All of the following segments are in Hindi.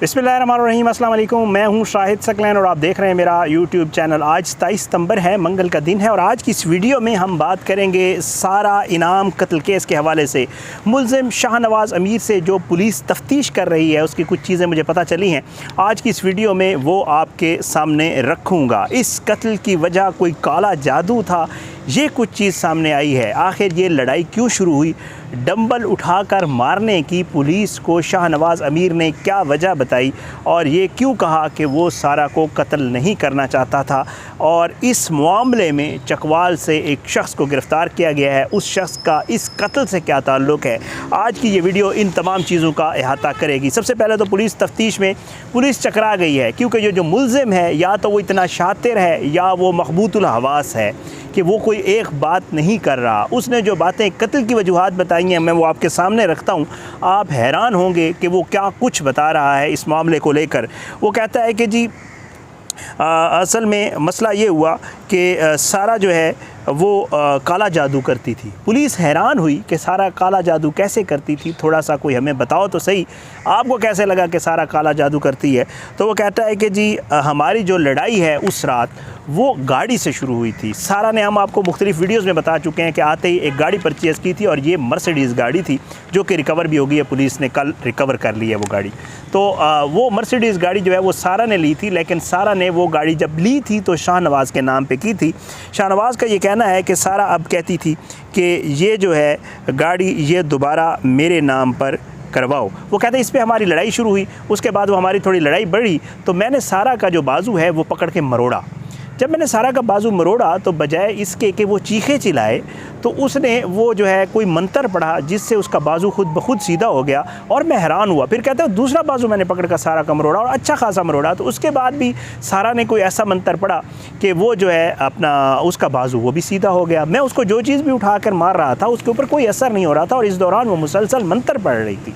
बिस्मिल्लाहिर्रहमानिर्रहीम, अस्सलाम वालेकुम। मैं हूं शाहिद सकलैन और आप देख रहे हैं मेरा यूट्यूब चैनल। आज 27 सितंबर है, मंगल का दिन है और आज की इस वीडियो में हम बात करेंगे सारा इनाम कत्ल केस के हवाले से। मुल्ज़िम शाहनवाज़ अमीर से जो पुलिस तफ्तीश कर रही है उसकी कुछ चीज़ें मुझे पता चली हैं, आज की इस वीडियो में वो आपके सामने रखूँगा। इस कत्ल की वजह कोई काला जादू था, ये कुछ चीज़ सामने आई है। आखिर ये लड़ाई क्यों शुरू हुई, डंबल उठाकर मारने की पुलिस को शाहनवाज़ अमीर ने क्या वजह बताई और ये क्यों कहा कि वो सारा को कत्ल नहीं करना चाहता था, और इस मामले में चकवाल से एक शख्स को गिरफ़्तार किया गया है, उस शख्स का इस कत्ल से क्या ताल्लुक़ है। आज की ये वीडियो इन तमाम चीज़ों का अहाता करेगी। सबसे पहले तो पुलिस तफ्तीश में पुलिस चकरा गई है, क्योंकि ये जो मुल्ज़िम है या तो वो इतना शातिर है या वो मखबूतुल हवास है कि वो कोई एक बात नहीं कर रहा। उसने जो बातें कत्ल की वजूहात बताई हैं मैं वो आपके सामने रखता हूँ। आप हैरान होंगे कि वो क्या कुछ बता रहा है इस मामले को लेकर। वो कहता है कि जी असल में मसला ये हुआ कि सारा जो है वो काला जादू करती थी। पुलिस हैरान हुई कि सारा काला जादू कैसे करती थी, थोड़ा सा कोई हमें बताओ तो सही, आपको कैसे लगा कि सारा काला जादू करती है। तो वो कहता है कि जी हमारी जो लड़ाई है उस रात वो गाड़ी से शुरू हुई थी। सारा ने हम आपको मुख्तलिफ वीडियोज़ में बता चुके हैं कि आते ही एक गाड़ी परचेज़ की थी और ये मर्सिडीज़ गाड़ी थी जो कि रिकवर भी हो गई है, पुलिस ने कल रिकवर कर ली है वो गाड़ी। तो वो मर्सिडीज़ गाड़ी जो है वो सारा ने ली थी, लेकिन सारा ने वो गाड़ी जब ली थी तो शाहनवाज़ के नाम पे की थी। शाहनवाज़ का ये कहना है कि सारा अब कहती थी कि ये जो है गाड़ी ये दोबारा मेरे नाम पर करवाओ। वो कहते हैं इस पे हमारी लड़ाई शुरू हुई। उसके बाद वो हमारी थोड़ी लड़ाई बढ़ी तो मैंने सारा का जो बाजू है वो पकड़ के मरोड़ा। जब मैंने सारा का बाजू मरोड़ा तो बजाय इसके कि वो चीखे चिल्लाए तो उसने वो जो है कोई मंत्र पढ़ा जिससे उसका बाजू खुद ब खुद सीधा हो गया और मैं हैरान हुआ। फिर कहते हैं दूसरा बाजू मैंने पकड़ कर सारा का मरोड़ा और अच्छा खासा मरोड़ा, तो उसके बाद भी सारा ने कोई ऐसा मंत्र पढ़ा कि वो जो है अपना उसका बाजू वो भी सीधा हो गया। मैं उसको जो चीज़ भी उठा कर मार रहा था उसके ऊपर कोई असर नहीं हो रहा था और इस दौरान वो मुसलसल मंत्र पढ़ रही थी।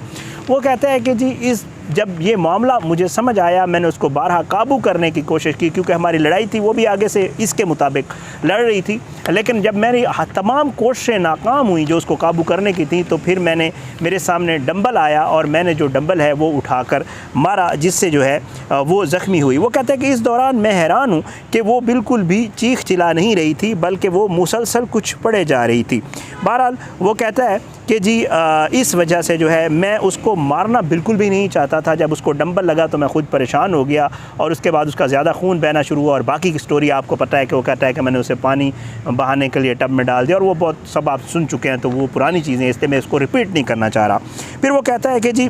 वो कहते हैं कि जी जब ये मामला मुझे समझ आया मैंने उसको बारहा काबू करने की कोशिश की, क्योंकि हमारी लड़ाई थी वो भी आगे से इसके मुताबिक लड़ रही थी, लेकिन जब मेरी तमाम कोशिशें नाकाम हुई जो उसको काबू करने की थी तो फिर मेरे सामने डंबल आया और मैंने जो डंबल है वो उठाकर मारा जिससे जो है वो ज़ख्मी हुई। वो कहते हैं कि इस दौरान मैं हैरान हूँ कि वो बिल्कुल भी चीख चिल्ला नहीं रही थी बल्कि वो मुसलसल कुछ पढ़े जा रही थी। बहरहाल वो कहता है कि जी इस वजह से जो है मैं उसको मारना बिल्कुल भी नहीं चाहता था। जब उसको डंबल लगा तो मैं ख़ुद परेशान हो गया और उसके बाद उसका ज़्यादा खून बहना शुरू हुआ और बाकी की स्टोरी आपको पता है कि वो कहता है कि मैंने उसे पानी बहाने के लिए टब में डाल दिया और वो बहुत सब आप सुन चुके हैं, तो वो पुरानी चीज़ें इसलिए मैं इसको रिपीट नहीं करना चाह रहा। फिर वो कहता है कि जी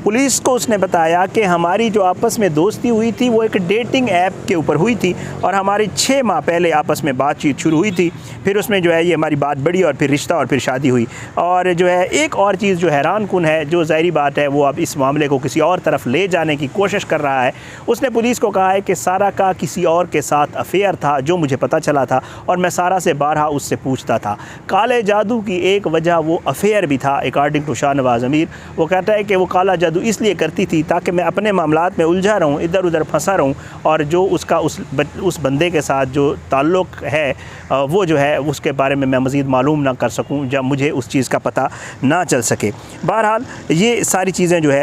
पुलिस को उसने बताया कि हमारी जो आपस में दोस्ती हुई थी वो एक डेटिंग ऐप के ऊपर हुई थी और हमारी 6 माह पहले आपस में बातचीत शुरू हुई थी। फिर उसमें जो है ये हमारी बात बढ़ी और फिर रिश्ता और फिर शादी हुई। और जो है एक और चीज़ जो हैरान कुन है, जो ज़ाहिरी बात है वो अब इस मामले को किसी और तरफ ले जाने की कोशिश कर रहा है। उसने पुलिस को कहा है कि सारा का किसी और के साथ अफेयर था जो मुझे पता चला था और मैं सारा से बारहा उससे पूछता था। काले जादू की एक वजह वो अफेयर भी था अकॉर्डिंग टू शाहनवाज़ अमीर। वो कहता है कि वो काला जादू इसलिए करती थी ताकि मैं अपने मामलात में उलझा रहूं, इधर उधर फंसा रहूं और जो उसका उस बंदे के साथ जो ताल्लुक़ है वो जो है उसके बारे में मैं मज़ीद मालूम ना कर सकूं जब मुझे उस चीज़ का पता ना चल सके। बहरहाल ये सारी चीज़ें जो है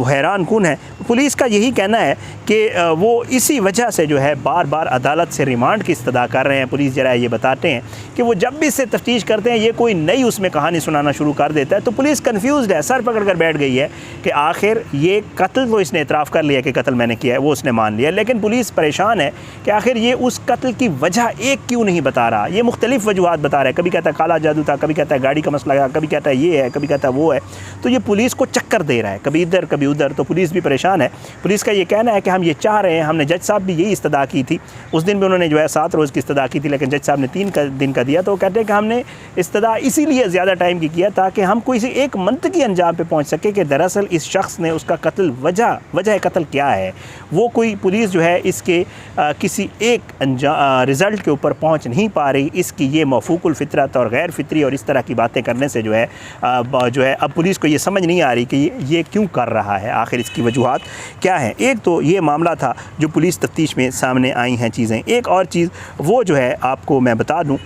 हैरान कुन है। पुलिस का यही कहना है कि वो इसी वजह से जो है बार बार अदालत से रिमांड की इस्तदा कर रहे हैं। पुलिस जरा ये बताते हैं कि वो जब भी इससे तफ्तीश करते हैं ये कोई नई उसमें कहानी सुनाना शुरू कर देता है, तो पुलिस कन्फ्यूज़ है, सर पकड़ कर बैठ गई है कि आखिर ये कत्ल तो इसने इतराफ़ कर लिया कि कत्ल मैंने किया है, वो उसने मान लिया, लेकिन पुलिस परेशान है कि आखिर ये उस कत्ल की वजह एक क्यों नहीं बता रहा। ये मुख्तलिफ़ वजूहात बता रहा है, कभी कहता है काला जादू था, कभी कहता है गाड़ी का मसला है, कभी कहता है ये है, कभी कहता है वो है। तो ये पुलिस को चक्कर दे रहा है, कभी इधर कभी उधर, तो पुलिस भी परेशान है। पुलिस का ये कहना है कि हम ये चाह रहे हैं, हमने जज साहब भी यही इस्तदा की थी, उस दिन भी उन्होंने जो है 7 रोज़ की इस्तदा की थी लेकिन जज साहब ने 3 दिन का दिया। तो वो कहते हैं कि हमने इस्तदा इसीलिए ज़्यादा टाइम की किया ताकि हम कोई एक मंतकी अंजाम पे पहुँच सके कि दरअसल इस शख्स ने उसका कत्ल वजह कत्ल क्या है। वो कोई पुलिस जो है इसके किसी एक रिज़ल्ट के ऊपर पहुंच नहीं पा रही। इसकी ये मौफूकुल फितरत और गैर फितरी और इस तरह की बातें करने से जो है अब पुलिस को ये समझ नहीं आ रही कि ये क्यों कर रहा है, आखिर इसकी वजूहात क्या है। एक तो ये मामला था जो पुलिस तफ्तीश में सामने आई हैं चीज़ें। एक और चीज़ वो जो है आपको मैं बता दूँ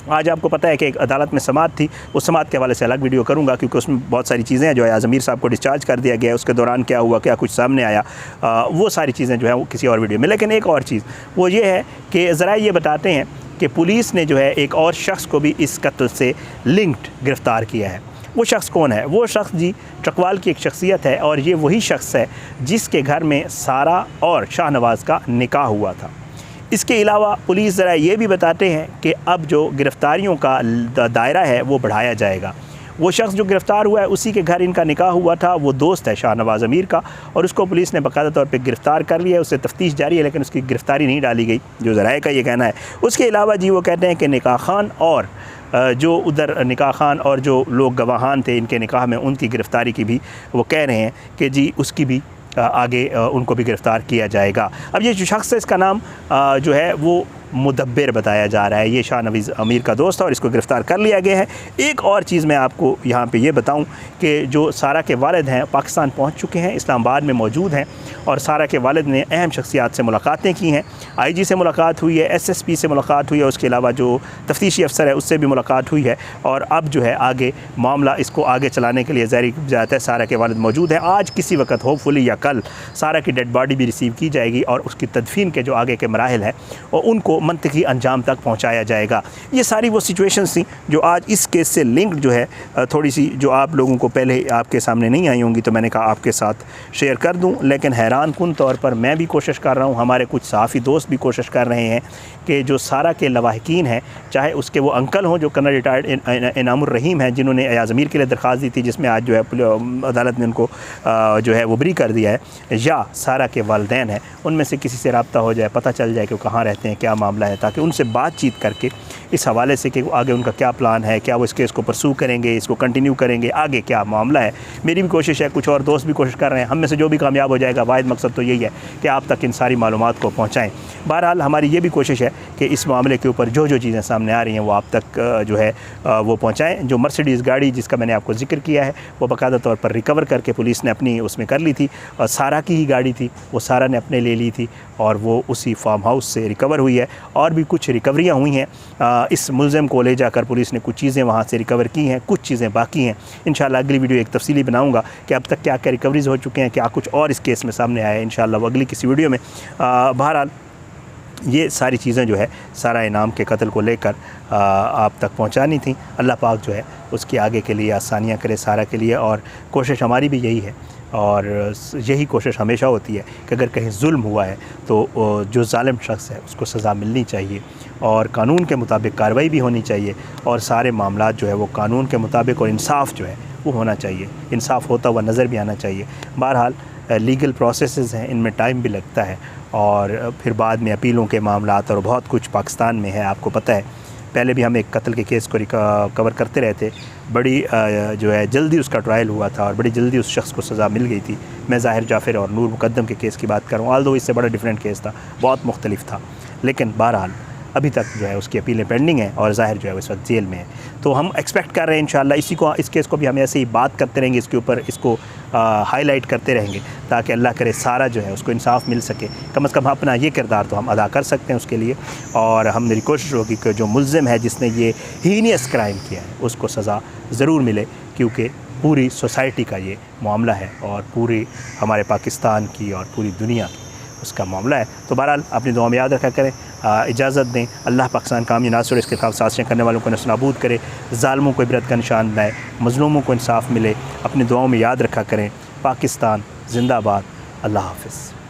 आज आपको पता है कि एक अदालत में समाअत थी, उस समाअत के हवाले से अलग वीडियो करूंगा क्योंकि उसमें बहुत सारी चीज़ें हैं जो है ज़मीर साहब को डिस्चार्ज कर दिया गया है, उसके दौरान क्या हुआ, क्या कुछ सामने आया, वो सारी चीज़ें जो है वो किसी और वीडियो में। लेकिन एक और चीज़ वो ये है कि ज़रा ये बताते हैं कि पुलिस ने जो है एक और शख्स को भी इस कत्ल से लिंक्ड गिरफ़्तार किया है। वो शख्स कौन है? वो शख्स जी चकवाल की एक शख्सियत है और ये वही शख्स है जिसके घर में सारा और शाहनवाज़ का निकाह हुआ था। इसके अलावा पुलिस ज़रा ये भी बताते हैं कि अब जो गिरफ़्तारियों का दायरा है वो बढ़ाया जाएगा। वो शख्स जो गिरफ़्तार हुआ है उसी के घर इनका निकाह हुआ था, वो दोस्त है शाहनवाज़ अमीर का, और उसको पुलिस ने बाकायदा तौर पे गिरफ़्तार कर लिया है। उससे तफ्तीश जारी है लेकिन उसकी गिरफ़्तारी नहीं डाली गई, जो ज़राए का ये कहना है। उसके अलावा जी वो कहते हैं कि निकाह खान और जो उधर निकाह खान और जो लोग गवाहान थे इनके निकाह में, उनकी गिरफ़्तारी की भी वो कह रहे हैं कि जी उसकी भी आगे उनको भी गिरफ़्तार किया जाएगा। अब ये जो शख्स है इसका नाम जो है वो मुदब्बिर बताया जा रहा है, ये शाहनवाज़ अमीर का दोस्त है और इसको गिरफ़्तार कर लिया गया है। एक और चीज़ मैं आपको यहाँ पे ये बताऊँ कि जो सारा के वालिद हैं पाकिस्तान पहुँच चुके हैं, इस्लामाबाद में मौजूद हैं और सारा के वालिद ने अहम शख्सियात से मुलाकातें की हैं। IG से मुलाकात हुई है, SSP से मुलाकात हुई है, उसके अलावा जो तफ्तीशी अफसर है उससे भी मुलाकात हुई है और अब जो है आगे मामला इसको आगे चलाने के लिए जारी जाता है। सारा के वालिद मौजूद हैं। आज किसी वक्त होपफुली या कल सारा की डेड बॉडी भी रिसीव की जाएगी और उसकी तदफीन के जो आगे के मराहिल हैं और उनको मंतकी अंजाम तक पहुंचाया जाएगा। ये सारी वो सिचुएशंस थी जो आज इस केस से लिंक्ड जो है थोड़ी सी जो आप लोगों को पहले आपके सामने नहीं आई होंगी, तो मैंने कहा आपके साथ शेयर कर दूं। लेकिन हैरान कुन तौर पर मैं भी कोशिश कर रहा हूं, हमारे कुछ सहाफ़ी दोस्त भी कोशिश कर रहे हैं कि जो सारा के लवाहिकीन हैं, चाहे उसके वो अंकल हों जो कर्नल रिटायर्ड इनामुर रहीम हैं जिन्होंने अयाज़ अमीर के लिए दरख्वास्त दी थी, जिसमें आज जो है अदालत ने उनको जो है वो बरी कर दिया है, या सारा के वालिदैन हैं, उनमें से किसी से रब्ता हो जाए, पता चल जाए कि वो कहाँ रहते हैं, क्या मामला है, ताकि उनसे बातचीत करके इस हवाले से कि आगे उनका क्या प्लान है, क्या वो इस केस को परसू करेंगे, इसको कंटिन्यू करेंगे, आगे क्या मामला है। मेरी भी कोशिश है, कुछ और दोस्त भी कोशिश कर रहे हैं, हम में से जो भी कामयाब हो जाएगा, वाहिद मकसद तो यही है कि आप तक इन सारी मालूमात को पहुँचाएँ। बहरहाल हमारी ये भी कोशिश है कि इस मामले के ऊपर जो जो चीज़ें सामने आ रही हैं वो आप तक जो है वो पहुँचाएँ। जो मर्सिडीज़ गाड़ी जिसका मैंने आपको जिक्र किया है वो बाकायदा तौर पर रिकवर करके पुलिस ने अपनी उसमें कर ली थी, और सारा की ही गाड़ी थी, वो सारा ने अपने ले ली थी और वो उसी फार्म हाउस से रिकवर हुई है। और भी कुछ रिकवरियाँ हुई हैं, इस मुलज़िम को ले जाकर पुलिस ने कुछ चीज़ें वहाँ से रिकवर की हैं, कुछ चीज़ें बाकी हैं। इंशाल्लाह अगली वीडियो एक तफसीली बनाऊँगा कि अब तक क्या क्या रिकवरीज़ हो चुके हैं, क्या कुछ और इस केस में सामने आया है। इंशाल्लाह वो अगली किसी वीडियो में। बहरहाल ये सारी चीज़ें जो है सारा इनाम के कत्ल को लेकर आप तक पहुंचानी थी। अल्लाह पाक जो है उसकी आगे के लिए आसानियां करे सारा के लिए, और कोशिश हमारी भी यही है और यही कोशिश हमेशा होती है कि अगर कहीं जुल्म हुआ है तो जो ज़ालिम शख्स है उसको सज़ा मिलनी चाहिए और कानून के मुताबिक कार्रवाई भी होनी चाहिए, और सारे मामलात जो है वो कानून के मुताबिक और इंसाफ जो है वो होना चाहिए, इंसाफ होता हुआ नज़र भी आना चाहिए। बहरहाल लीगल प्रोसेसेस हैं, इनमें टाइम भी लगता है और फिर बाद में अपीलों के मामलात और बहुत कुछ पाकिस्तान में है। आपको पता है पहले भी हम एक कत्ल के केस को कवर करते रहते, बड़ी जो है जल्दी उसका ट्रायल हुआ था और बड़ी जल्दी उस शख्स को सज़ा मिल गई थी। मैं ज़ाहिर जाफ़िर और नूर मुकद्दम के केस की बात करूँ, आल्दो इससे बड़ा डिफरेंट केस था, बहुत मुख्तलिफ था, लेकिन बहरहाल अभी तक जो है उसकी अपीलें पेंडिंग हैं और ज़ाहिर जो है इस वक्त जेल में है। तो हम एक्सपेक्ट कर रहे हैं इंशाल्लाह इस केस को भी हम ऐसे ही बात करते रहेंगे, इसके ऊपर इसको हाईलाइट करते रहेंगे ताकि अल्लाह करे सारा जो है उसको इंसाफ मिल सके। कम से कम अपना ये किरदार तो हम अदा कर सकते हैं उसके लिए, और हम मेरी कोशिश होगी कि जो मुल्ज़िम है जिसने ये हीनियस क्राइम किया है उसको सज़ा ज़रूर मिले, क्योंकि पूरी सोसाइटी का ये मामला है और पूरी हमारे पाकिस्तान की और पूरी दुनिया की उसका मामला है। तो बहरहाल अपनी दुआ में याद रखा करें। इजाज़त दें। अल्लाह पाकिस्तान कामयाब नासुर इसके खिलाफ साजिशें करने वालों को नस्ल-नाबूद करे, ज़ालिमों को इबरत का निशान बनाए, मज़लूमों को इंसाफ मिले। अपनी दुआओं में याद रखा करें। पाकिस्तान ज़िंदाबाद। अल्लाह हाफ़िज़।